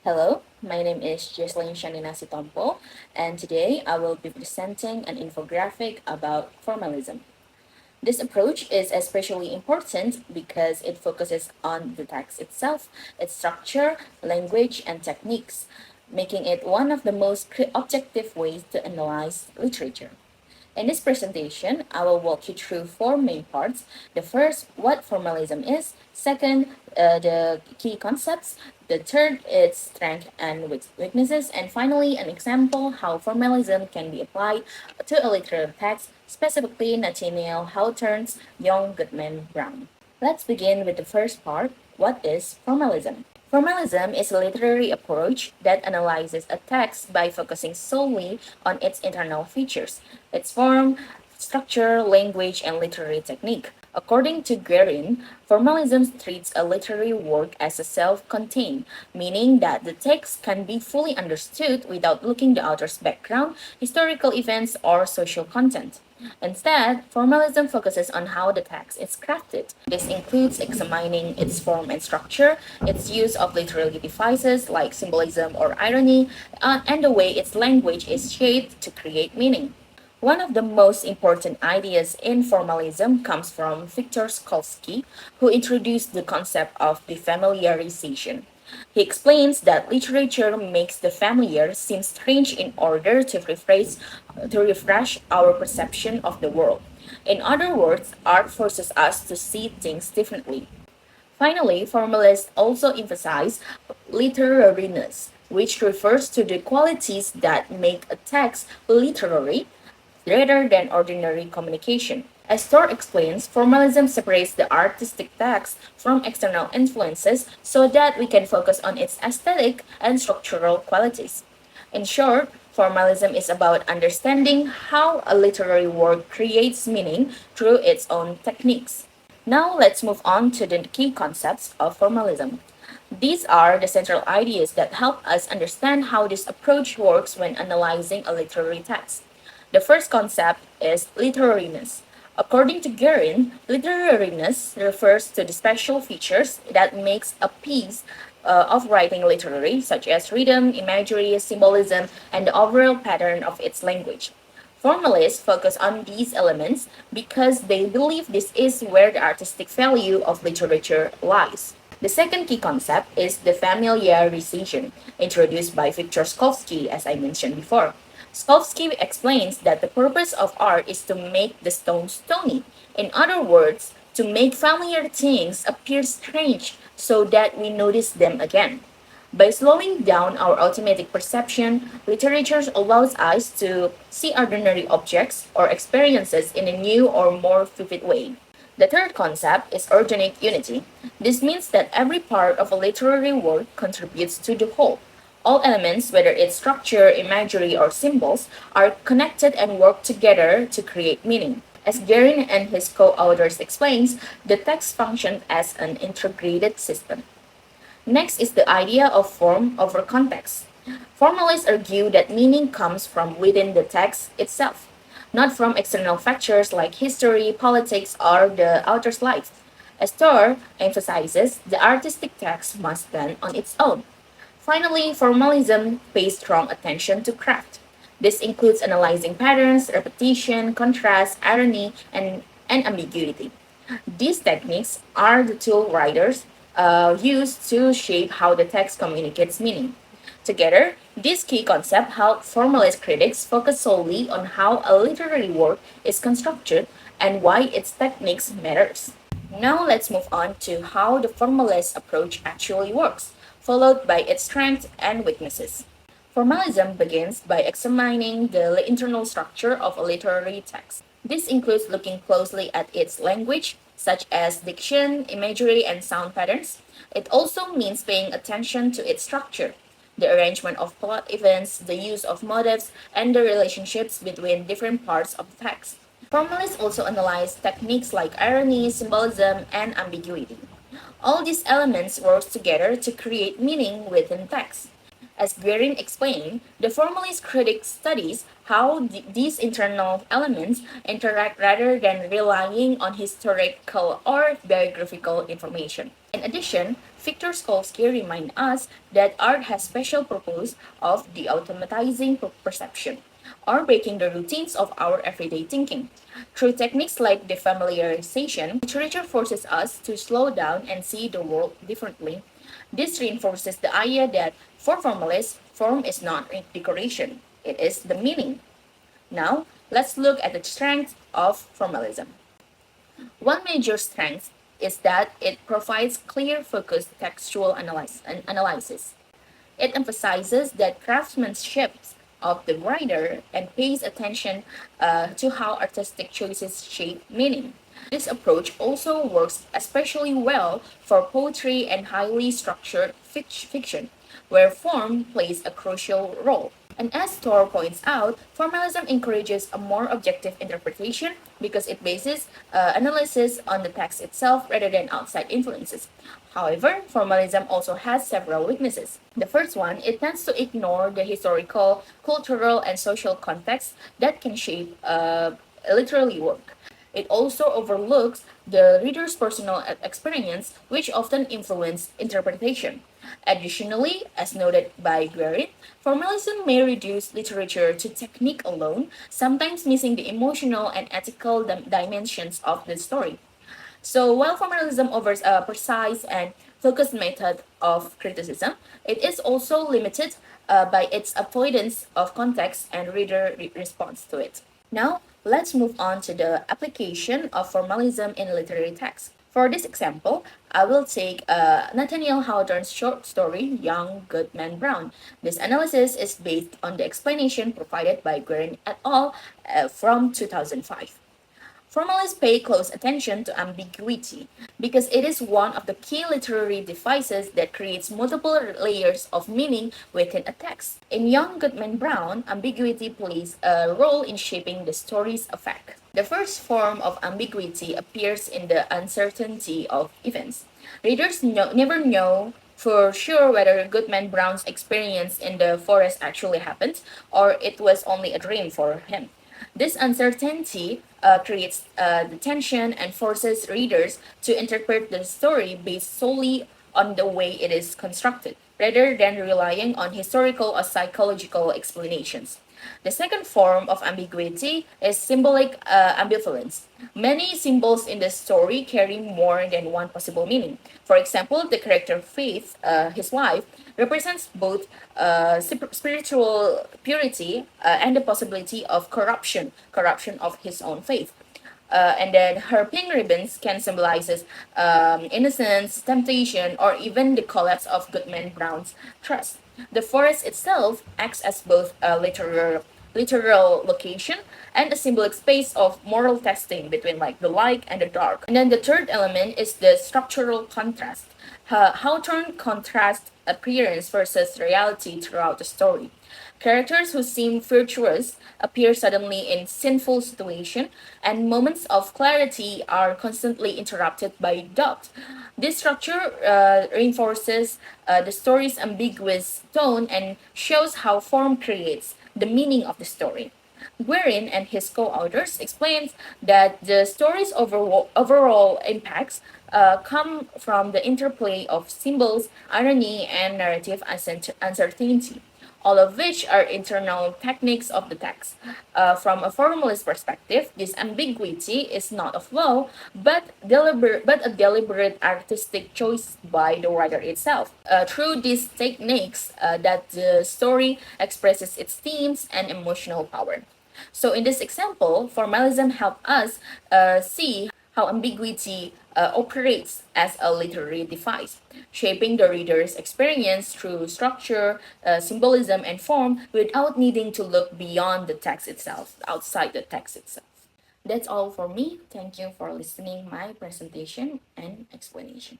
Hello, my name is Jesslyn Sitompul, and today I will be presenting an infographic about formalism. This approach is especially important because it focuses on the text itself, its structure, language, and techniques, making it one of the most objective ways to analyze literature. In this presentation, I will walk you through four main parts. The first, what formalism is. Second, the key concepts. The third, its strength and weaknesses. And finally, an example how formalism can be applied to a literary text, specifically Nathaniel Hawthorne's Young Goodman Brown. Let's begin with the first part. What is formalism? Formalism is a literary approach that analyzes a text by focusing solely on its internal features, its form, structure, language, and literary technique. According to Guerin, formalism treats a literary work as a self-contained, meaning that the text can be fully understood without looking the author's background, historical events, or social content. Instead, formalism focuses on how the text is crafted. This includes examining its form and structure, its use of literary devices like symbolism or irony, and the way its language is shaped to create meaning. One of the most important ideas in formalism comes from Victor Skolsky, who introduced the concept of defamiliarization. He explains that literature makes the familiar seem strange in order to refresh our perception of the world. In other words, art forces us to see things differently. Finally, formalists also emphasize literariness, which refers to the qualities that make a text literary rather than ordinary communication. As Thor explains, formalism separates the artistic text from external influences so that we can focus on its aesthetic and structural qualities. In short, formalism is about understanding how a literary work creates meaning through its own techniques. Now let's move on to the key concepts of formalism. These are the central ideas that help us understand how this approach works when analyzing a literary text. The first concept is literariness. According to Guerin, literariness refers to the special features that makes a piece of writing literary, such as rhythm, imagery, symbolism, and the overall pattern of its language. Formalists focus on these elements because they believe this is where the artistic value of literature lies. The second key concept is the familiarization, introduced by Victor Skolsky, as I mentioned before. Skolsky explains that the purpose of art is to make the stone stony. In other words, to make familiar things appear strange so that we notice them again. By slowing down our automatic perception, literature allows us to see ordinary objects or experiences in a new or more vivid way. The third concept is organic unity. This means that every part of a literary work contributes to the whole. All elements, whether it's structure, imagery, or symbols, are connected and work together to create meaning. As Guerin and his co-authors explains, the text functions as an integrated system. Next is the idea of form over context. Formalists argue that meaning comes from within the text itself, not from external factors like history, politics, or the author's life. As Thor emphasizes, the artistic text must stand on its own. Finally, formalism pays strong attention to craft. This includes analyzing patterns, repetition, contrast, irony, and ambiguity. These techniques are the tool writers use to shape how the text communicates meaning. Together, these key concepts help formalist critics focus solely on how a literary work is constructed and why its techniques matters. Now let's move on to how the formalist approach actually works, followed by its strengths and weaknesses. Formalism begins by examining the internal structure of a literary text. This includes looking closely at its language, such as diction, imagery, and sound patterns. It also means paying attention to its structure, the arrangement of plot events, the use of motifs, and the relationships between different parts of the text. Formalists also analyze techniques like irony, symbolism, and ambiguity. All these elements work together to create meaning within text. As Guerin explained, the formalist critic studies how these internal elements interact rather than relying on historical or biographical information. In addition, Victor Skolsky reminds us that art has special purpose of de-automatizing perception or breaking the routines of our everyday thinking. Through techniques like defamiliarization, literature forces us to slow down and see the world differently. This reinforces the idea that for formalists, form is not decoration, it is the meaning. Now, let's look at the strength of formalism. One major strength is that it provides clear, focused textual analysis. It emphasizes that craftsmanship of the writer and pays attention to how artistic choices shape meaning. This approach also works especially well for poetry and highly structured fiction, where form plays a crucial role. And as Thor points out, formalism encourages a more objective interpretation because it bases analysis on the text itself rather than outside influences. However, formalism also has several weaknesses. The first one, it tends to ignore the historical, cultural, and social context that can shape literary work. It also overlooks the reader's personal experience, which often influence interpretation. Additionally, as noted by Guerin, formalism may reduce literature to technique alone, sometimes missing the emotional and ethical dimensions of the story. So while formalism offers a precise and focused method of criticism, it is also limited by its avoidance of context and reader response to it. Now, let's move on to the application of formalism in literary text. For this example, I will take Nathaniel Hawthorne's short story, Young Good Man Brown. This analysis is based on the explanation provided by Guerin et al. From 2005. Formalists pay close attention to ambiguity because it is one of the key literary devices that creates multiple layers of meaning within a text. In Young Goodman Brown, ambiguity plays a role in shaping the story's effect. The first form of ambiguity appears in the uncertainty of events. Readers never know for sure whether Goodman Brown's experience in the forest actually happened or it was only a dream for him. This uncertainty creates the tension and forces readers to interpret the story based solely on the way it is constructed, rather than relying on historical or psychological explanations. The second form of ambiguity is symbolic ambivalence. Many symbols in the story carry more than one possible meaning. For example, the character Faith, his wife, represents both spiritual purity and the possibility of corruption of his own faith. And then her pink ribbons can symbolize innocence, temptation, or even the collapse of Goodman Brown's trust. The forest itself acts as both a literal location and a symbolic space of moral testing between like the light and the dark. And then the third element is the structural contrast. Hawthorne contrasts appearance versus reality throughout the story. Characters who seem virtuous appear suddenly in sinful situation, and moments of clarity are constantly interrupted by doubt. This structure reinforces the story's ambiguous tone and shows how form creates the meaning of the story. Guerin and his co-authors explains that the story's overall impacts come from the interplay of symbols, irony, and narrative uncertainty, all of which are internal techniques of the text. From a formalist perspective, this ambiguity is not a flaw, but a deliberate artistic choice by the writer itself. Through these techniques, that the story expresses its themes and emotional power. So in this example, formalism helps us see how ambiguity operates as a literary device, shaping the reader's experience through structure, symbolism, and form without needing to look beyond the text itself, outside the text itself. That's all for me. Thank you for listening my presentation and explanation.